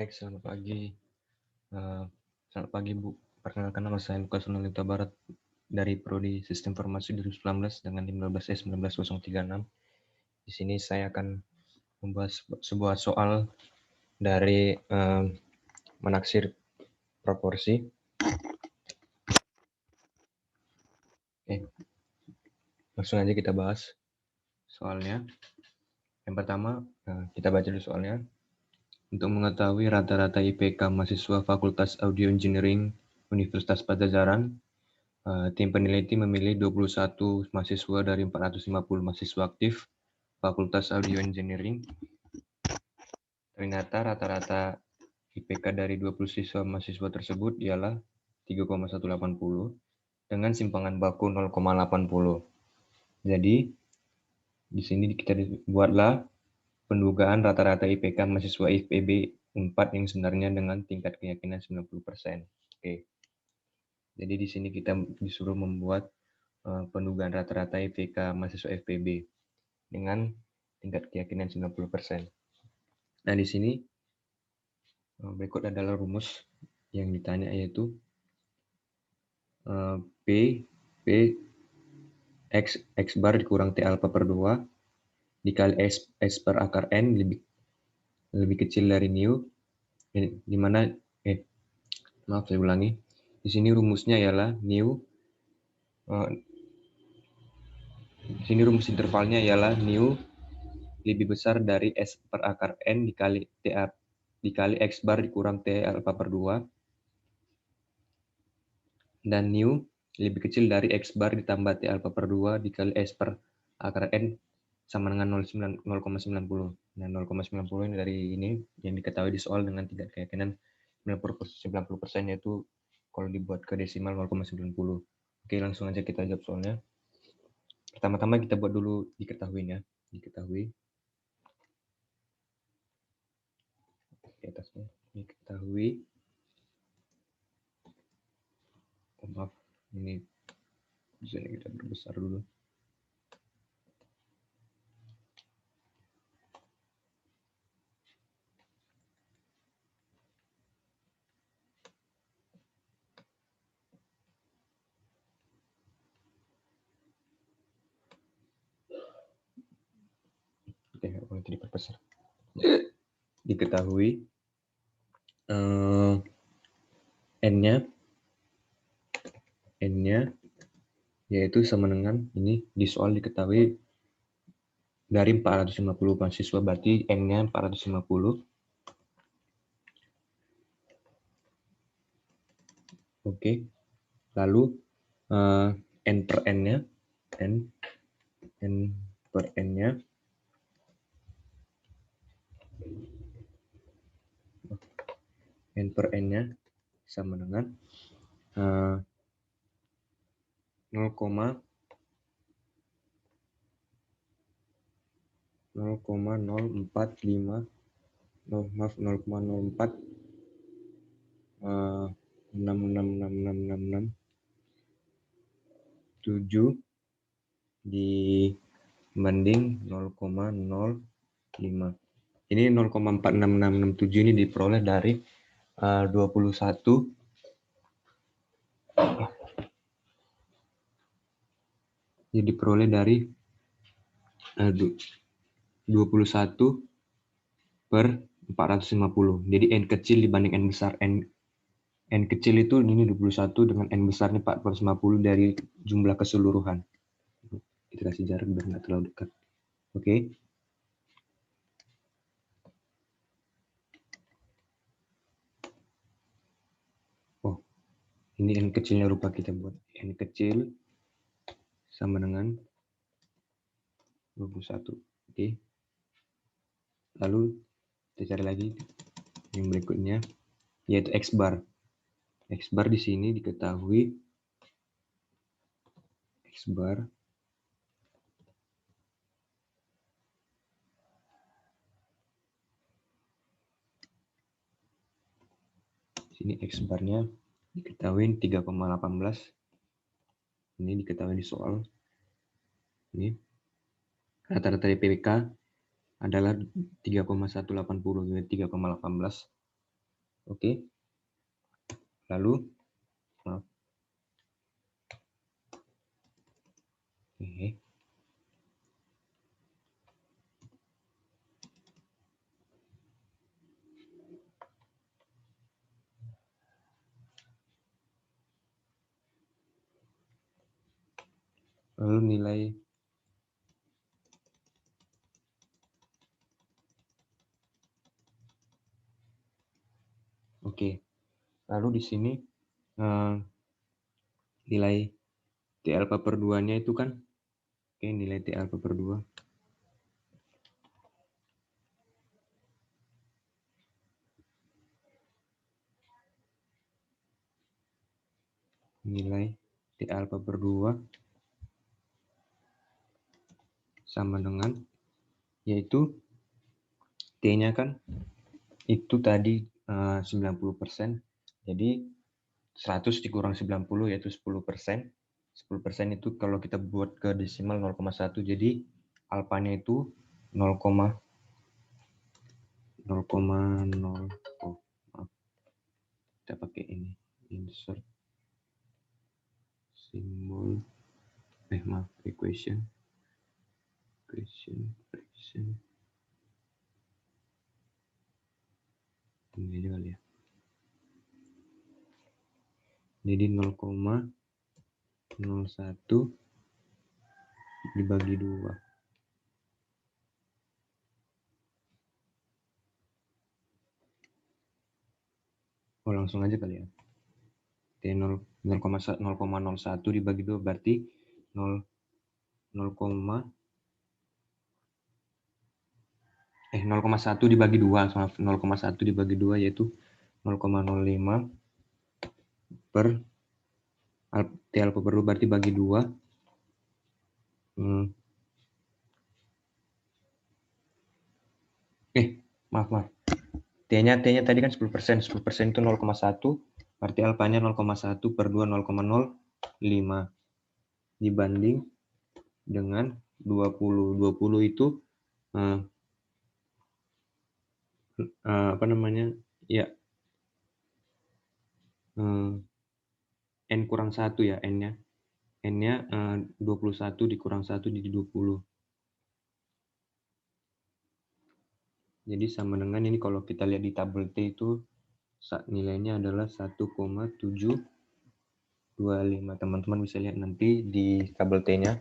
Baik, selamat pagi. Selamat pagi, Bu. Perkenalkan, nama saya Lukas Nolita Barat dari Prodi Sistem Informasi 2019 dengan NIM 12S19036. Di sini saya akan membahas sebuah soal dari menaksir proporsi. Oke, langsung aja kita bahas soalnya. Yang pertama, kita baca dulu soalnya. Untuk mengetahui rata-rata IPK mahasiswa Fakultas Audio Engineering Universitas Padjadjaran, tim peneliti memilih 21 mahasiswa dari 450 mahasiswa aktif Fakultas Audio Engineering. Ternyata rata-rata IPK dari 20 siswa mahasiswa tersebut ialah 3,180 dengan simpangan baku 0,80. Jadi, di sini kita buatlah pendugaan rata-rata IPK mahasiswa IPB 4 yang sebenarnya dengan tingkat keyakinan 90%. Oke. Jadi di sini kita disuruh membuat pendugaan rata-rata IPK mahasiswa FPB dengan tingkat keyakinan 90%. Nah, di sini berikut adalah rumus yang ditanya, yaitu P X bar dikurang T alpha per 2 dikali S per akar N lebih kecil dari mu, di mana maaf saya ulangi. Di sini rumusnya ialah mu. Di sini rumus intervalnya ialah mu lebih besar dari S per akar N dikali X bar dikurang T alpha per 2 dan mu lebih kecil dari X bar ditambah T alpha per 2 dikali S per akar N sama dengan 0,90. Nah, 0,90 ini dari ini yang diketahui di soal dengan tingkat keyakinan 90%, yaitu kalau dibuat ke desimal 0,90. Oke, langsung aja kita jawab soalnya. Pertama-tama kita buat dulu diketahuinya. Diketahui. Di atasnya. Diketahui. Oh, maaf, ini bisa kita perbesar dulu. Oke, boleh diperbesar. Diketahui N-nya yaitu sama dengan ini di soal diketahui dari 450 mahasiswa, berarti N-nya 450. Oke. Lalu N per N-nya sama dengan 0,045 0,04 7 dibanding 0,05. Ini 0,46667 ini diperoleh dari 21 jadi diperoleh dari 21 per 450. Jadi N kecil dibanding N besar. N kecil itu ini 21 dengan N besarnya 450 dari jumlah keseluruhan. Kita kasih jarak biar nggak terlalu dekat. Oke. Oh, ini N kecilnya lupa kita buat. N kecil sama dengan 21. Oke. Lalu kita cari lagi yang berikutnya, yaitu X bar. X bar di sini diketahui X bar sini X barnya diketahui 3,18. Ini diketahui di soal. Ini rata-rata IPK adalah 3,180, jadi 3,18. Oke. Lalu, maaf. Oke. Lalu nilai oke. Lalu di sini nilai T alpha per 2-nya itu kan, oke, nilai T alpha per 2. Nilai T alpha per 2 sama dengan, yaitu T-nya kan itu tadi 90%, jadi 100 dikurang 90 yaitu 10%. 10% itu kalau kita buat ke desimal 0,1, jadi alfanya itu 0, 0,0. Oh, maaf. Kita pakai ini, insert simbol, maaf, equation. Ini aja kali ya. Jadi 0,01 dibagi 2. Oh, langsung aja kali ya. T 0,01 dibagi 2 berarti 0,1 dibagi 2, maaf, 0,1 dibagi 2 yaitu 0,05 per T alpha per 2 berarti bagi 2. Maaf. T-nya tadi kan 10%. 10% itu 0,1, berarti alfanya 0,1 per 2, 0,05 dibanding dengan 20. 20 itu apa namanya? Ya, N kurang 1 ya, N-nya. N-nya 21 dikurang 1 jadi 20. Jadi sama dengan ini kalau kita lihat di tabel T itu nilainya adalah 1,725. Teman-teman bisa lihat nanti di tabel T-nya.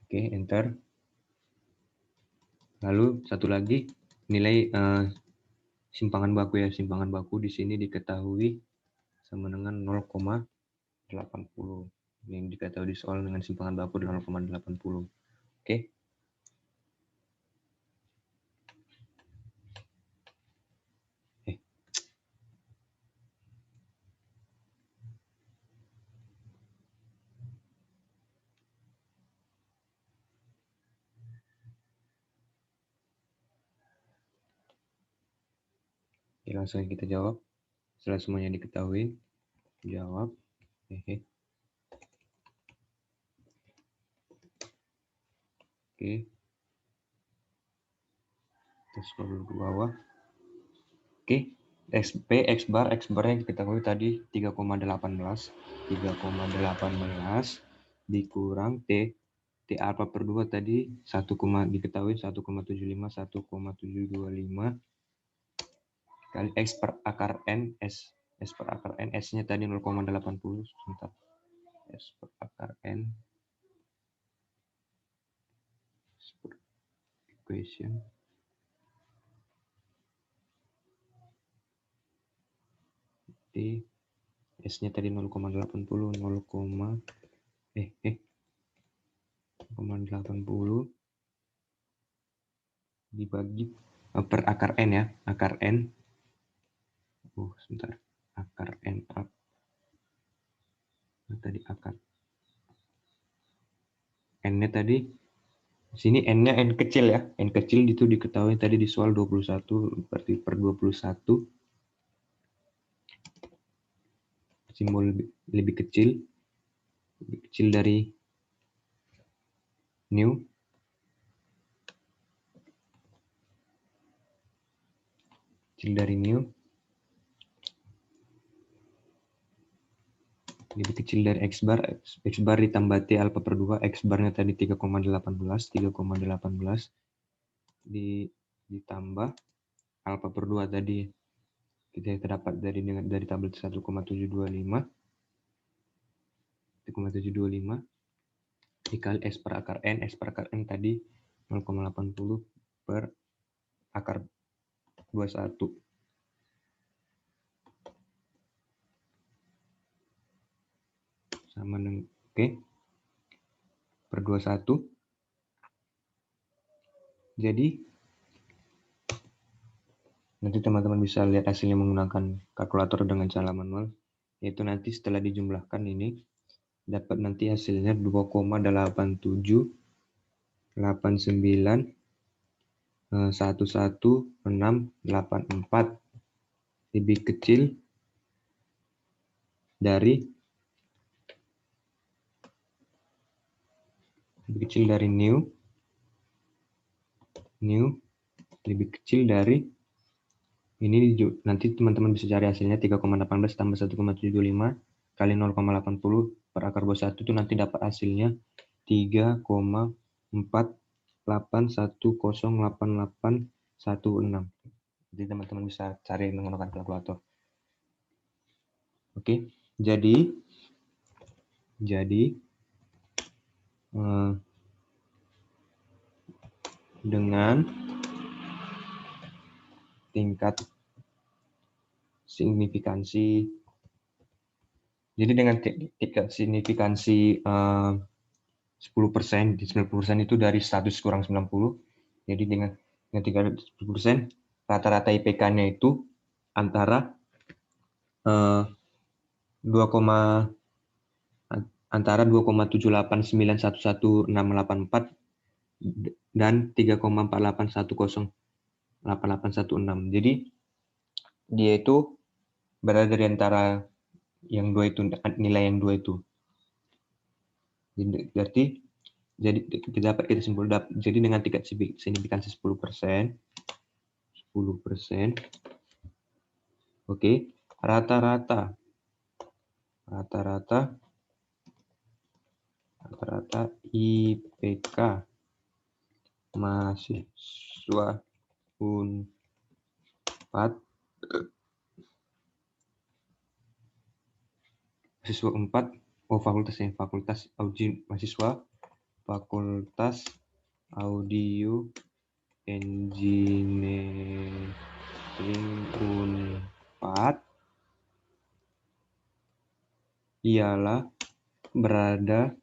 Oke, enter. Lalu satu lagi nilai simpangan baku ya. Simpangan baku di sini diketahui sama dengan 0,80. Ini diketahui di soal dengan simpangan baku 0,80. Oke. Oke, langsung kita jawab. Setelah semuanya diketahui, jawab. Oke. Kita scroll dulu ke bawah. Oke. X barnya diketahui tadi 3,18. 3,18 dikurang T alpha per 2 tadi diketahui 1,75, 1,725 kali X per akar N, S per akar N, S-nya tadi 0,80. Sebentar. S per akar N, equation. T, S-nya tadi 0,80, 0,80 dibagi per akar N ya, akar N. Sebentar. Akar N up. Tadi akar N-nya tadi sini N-nya N kecil ya. N kecil itu diketahui tadi di soal 21, berarti per 21. Simbol lebih kecil dari new. kecil dari new, lebih kecil dari X bar ditambah T alpha per 2, X barnya tadi 3,18 ditambah alpha per 2 tadi kita dapat dari tabel 1,725 dikali S per akar N. S per akar N tadi 0,80 per akar 21. Sama dengan, oke, per 21. Jadi, nanti teman-teman bisa lihat hasilnya menggunakan kalkulator dengan cara manual. Yaitu nanti setelah dijumlahkan ini, dapat nanti hasilnya 2,8789 11684 lebih kecil dari new lebih kecil dari ini. Nanti teman-teman bisa cari hasilnya 3,18 tambah 1,725 kali 0,80 per akar 21 itu nanti dapat hasilnya 3,48108816. Jadi teman-teman bisa cari menggunakan kalkulator. Oke, jadi dengan tingkat signifikansi, jadi dengan tingkat signifikansi 10%, di 90% itu dari 100 kurang 90. Jadi dengan 10%, rata-rata IPK-nya itu antara 2,789111684 dan 3,48108816. Jadi dia itu berada di antara yang dua itu, nilai yang dua itu. Berarti jadi dapat kita simpulkan, jadi dengan tingkat signifikansi 10%, oke, rata-rata IPK mahasiswa Unpad Fakultas Audio Engineering Unpad ialah berada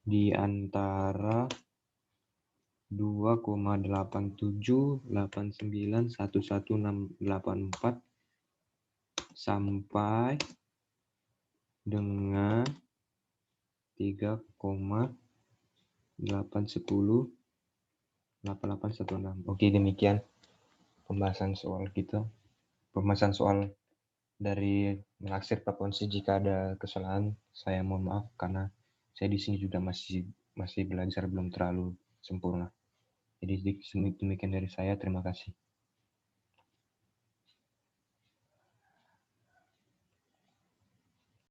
di antara 2,8789111684 sampai dengan 3,8108816. Oke, demikian pembahasan soal dari menaksir frekuensi. Jika ada kesalahan, saya mohon maaf karena saya di sini juga masih belajar, belum terlalu sempurna. Jadi demikian dari saya, terima kasih.